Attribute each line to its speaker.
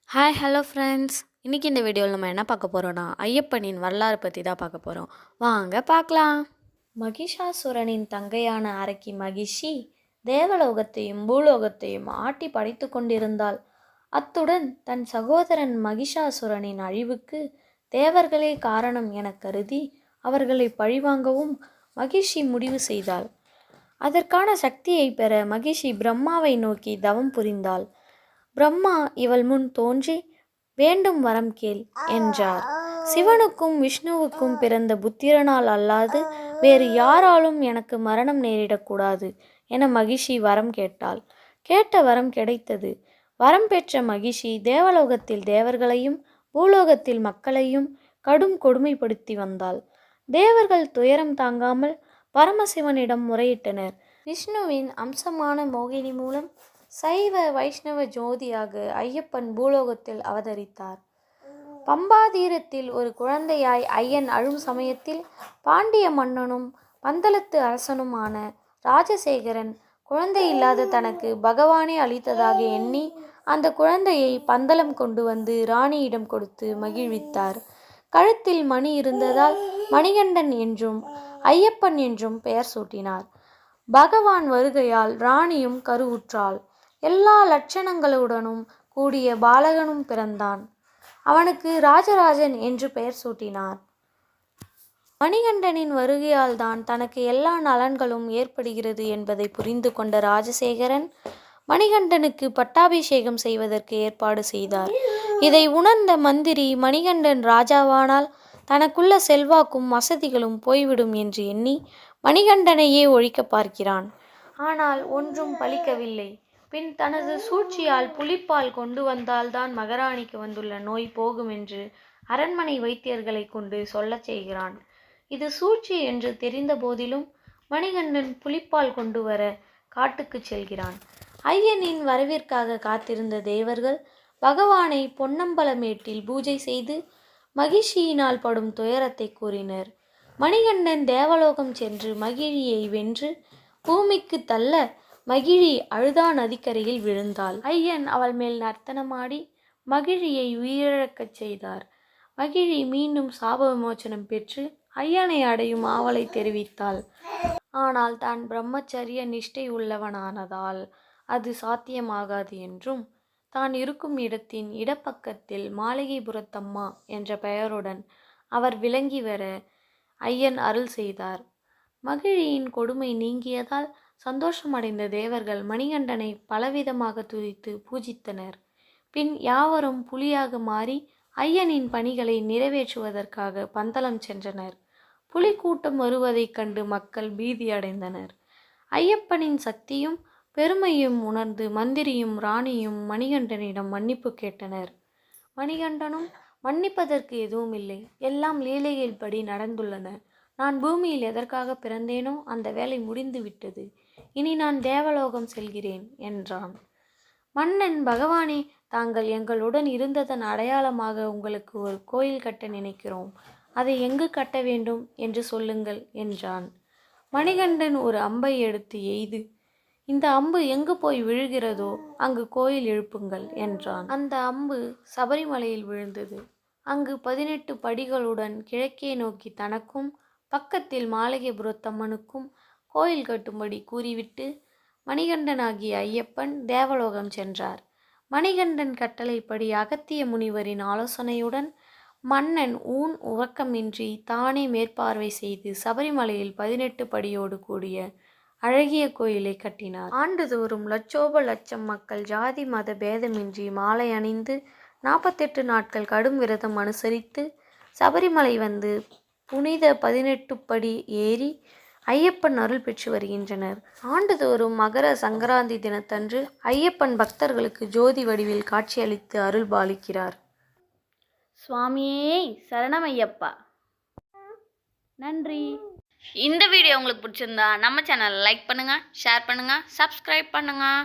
Speaker 1: Hi hello friends. இன்றைக்கி இந்த வீடியோவில் நம்ம என்ன பார்க்க போகிறோன்னா ஐயப்பனின் வரலாறு பற்றி தான் பார்க்க போகிறோம். வாங்க பார்க்கலாம். மகிஷாசுரனின் தங்கையான அரக்கி மகிஷி தேவலோகத்தையும் பூலோகத்தையும் ஆட்டி படைத்து கொண்டிருந்தாள். அத்துடன் தன் சகோதரன் மகிஷாசுரனின் அழிவுக்கு தேவர்களே காரணம் என கருதி அவர்களை பழிவாங்கவும் மகிஷி முடிவு செய்தாள். அதற்கான சக்தியை பெற மகிஷி பிரம்மாவை நோக்கி தவம் புரிந்தாள். பிரம்மா இவள் முன் தோன்றி வேண்டும் வரம் கேள் என்றார். சிவனுக்கும் விஷ்ணுவுக்கும் பிறந்த புத்திரனால் அல்லாது வேறு யாராலும் எனக்கு மரணம் நேரிடக்கூடாது என மகிஷி வரம் கேட்டாள். கேட்ட வரம் கிடைத்தது. வரம் பெற்ற மகிஷி தேவலோகத்தில் தேவர்களையும் பூலோகத்தில் மக்களையும் கடும் கொடுமைப்படுத்தி வந்தாள். தேவர்கள் துயரம் தாங்காமல் பரமசிவனிடம் முறையிட்டனர். விஷ்ணுவின் அம்சமான மோகினி மூலம் சைவ வைஷ்ணவ ஜோதியாக ஐயப்பன் பூலோகத்தில் அவதரித்தார். பம்பாதீரத்தில் ஒரு குழந்தையாய் ஐயன் அழும் சமயத்தில் பாண்டிய மன்னனும் பந்தளத்து அரசனுமான ராஜசேகரன் குழந்தை இல்லாத தனக்கு பகவானே அளித்ததாக எண்ணி அந்த குழந்தையை பந்தளம் கொண்டு வந்து ராணியிடம் கொடுத்து மகிழ்வித்தார். கழுத்தில் மணி இருந்ததால் மணிகண்டன் என்றும் ஐயப்பன் என்றும் பெயர் சூட்டினார். பகவான் வருகையால் ராணியும் கருவுற்றாள். எல்லா லட்சணங்களுடனும் கூடிய பாலகனும் பிறந்தான். அவனுக்கு ராஜராஜன் என்று பெயர் சூட்டினார். மணிகண்டனின் வருகையால் தான் தனக்கு எல்லா நலன்களும் ஏற்படுகிறது என்பதை புரிந்து கொண்ட ராஜசேகரன் மணிகண்டனுக்கு பட்டாபிஷேகம் செய்வதற்கு ஏற்பாடு செய்தார். இதை உணர்ந்த மந்திரி மணிகண்டன் ராஜாவானால் தனக்குள்ள செல்வாக்கும் வசதிகளும் போய்விடும் என்று எண்ணி மணிகண்டனையே ஒழிக்க பார்க்கிறான். ஆனால் ஒன்றும் பலிக்கவில்லை. பின் தனது சூழ்ச்சியால் புலிப்பால் கொண்டு வந்தால்தான் மகாராணிக்கு வந்துள்ள நோய் போகும் என்று அரண்மனை வைத்தியர்களை கொண்டு சொல்லச் செய்கிறான். இது சூழ்ச்சி என்று தெரிந்த போதிலும் மணிகண்டன் புலிப்பால் கொண்டு வர காட்டுக்கு செல்கிறான். ஐயனின் வரவிற்காக காத்திருந்த தேவர்கள் பகவானை பொன்னம்பலமேட்டில் பூஜை செய்து மகிஷியினால் படும் துயரத்தை கூறினர். மணிகண்டன் தேவலோகம் சென்று மகிழியை வென்று பூமிக்கு தள்ள மகிழி அழுதா நதிக்கரையில் விழுந்தாள். ஐயன் அவள் மேல் நர்த்தனமாடி மகிழியை உயிரிழக்கச் செய்தார். மகிழி மீண்டும் சாப விமோச்சனம் பெற்று ஐயனை அடையும் ஆவலை தெரிவித்தாள். ஆனால் தான் பிரம்மச்சரிய நிஷ்டை உள்ளவனானதால் அது சாத்தியமாகாது என்றும் தான் இருக்கும் இடத்தின் இடப்பக்கத்தில் மாளிகைபுரத்தம்மா என்ற பெயருடன் அவர் விளங்கி வர ஐயன் அருள் செய்தார். மகிழியின் கொடுமை நீங்கியதால் சந்தோஷமடைந்த தேவர்கள் மணிகண்டனை பலவிதமாக துதித்து பூஜித்தனர். பின் யாவரும் புலியாக மாறி ஐயனின் பணிகளை நிறைவேற்றுவதற்காக பந்தளம் சென்றனர். புலிக்கூட்டம் வருவதைக் கண்டு மக்கள் பீதியடைந்தனர். ஐயப்பனின் சக்தியும் பெருமையும் உணர்ந்து மந்திரியும் ராணியும் மணிகண்டனிடம் மன்னிப்பு கேட்டனர். மணிகண்டனும் மன்னிப்பதற்கு எதுவும் இல்லை, எல்லாம் லீலையில் படி நடந்துள்ளன. நான் பூமியில் எதற்காக பிறந்தேனோ அந்த வேலை முடிந்து விட்டது. இனி நான் தேவலோகம் செல்கிறேன் என்றான். மன்னன், பகவானே, தாங்கள் எங்களுடன் இருந்ததன் அடையாளமாக உங்களுக்கு ஒரு கோயில் கட்ட நினைக்கிறோம். அதை எங்கு கட்ட வேண்டும் என்று சொல்லுங்கள் என்றான். மணிகண்டன் ஒரு அம்பை எடுத்து எய்து, இந்த அம்பு எங்கு போய் விழுகிறதோ அங்கு கோயில் எழுப்புங்கள் என்றான். அந்த அம்பு சபரிமலையில் விழுந்தது. அங்கு 18 படிகளுடன் கிழக்கே நோக்கி தனக்கும் பக்கத்தில் மாளிகைபுரத்தம்மனுக்கும் கோயில் கட்டும்படி கூறிவிட்டு மணிகண்டனாகிய ஐயப்பன் தேவலோகம் சென்றார். மணிகண்டன் கட்டளைப்படி அகத்திய முனிவரின் ஆலோசனையுடன் மன்னன் உறக்கமின்றி தானே மேற்பார்வை செய்து சபரிமலையில் 18 படியோடு கூடிய அழகிய கோயிலை கட்டினார். ஆண்டுதோறும் லட்சோப லட்சம் மக்கள் ஜாதி மத பேதமின்றி மாலை அணிந்து 48 நாட்கள் கடும் விரதம் அனுசரித்து சபரிமலை வந்து புனித 18 படி ஏறி ஐயப்பன் அருள் பெற்று வருகின்றனர். ஆண்டுதோறும் மகர சங்கராந்தி தினத்தன்று ஐயப்பன் பக்தர்களுக்கு ஜோதி வடிவில் காட்சியளித்து அருள் பாலிக்கிறார். சுவாமியே சரணமையப்பா. நன்றி. இந்த வீடியோ உங்களுக்கு பிடிச்சிருந்தா நம்ம சேனலை லைக் பண்ணுங்கள், ஷேர் பண்ணுங்கள், சப்ஸ்கிரைப் பண்ணுங்கள்.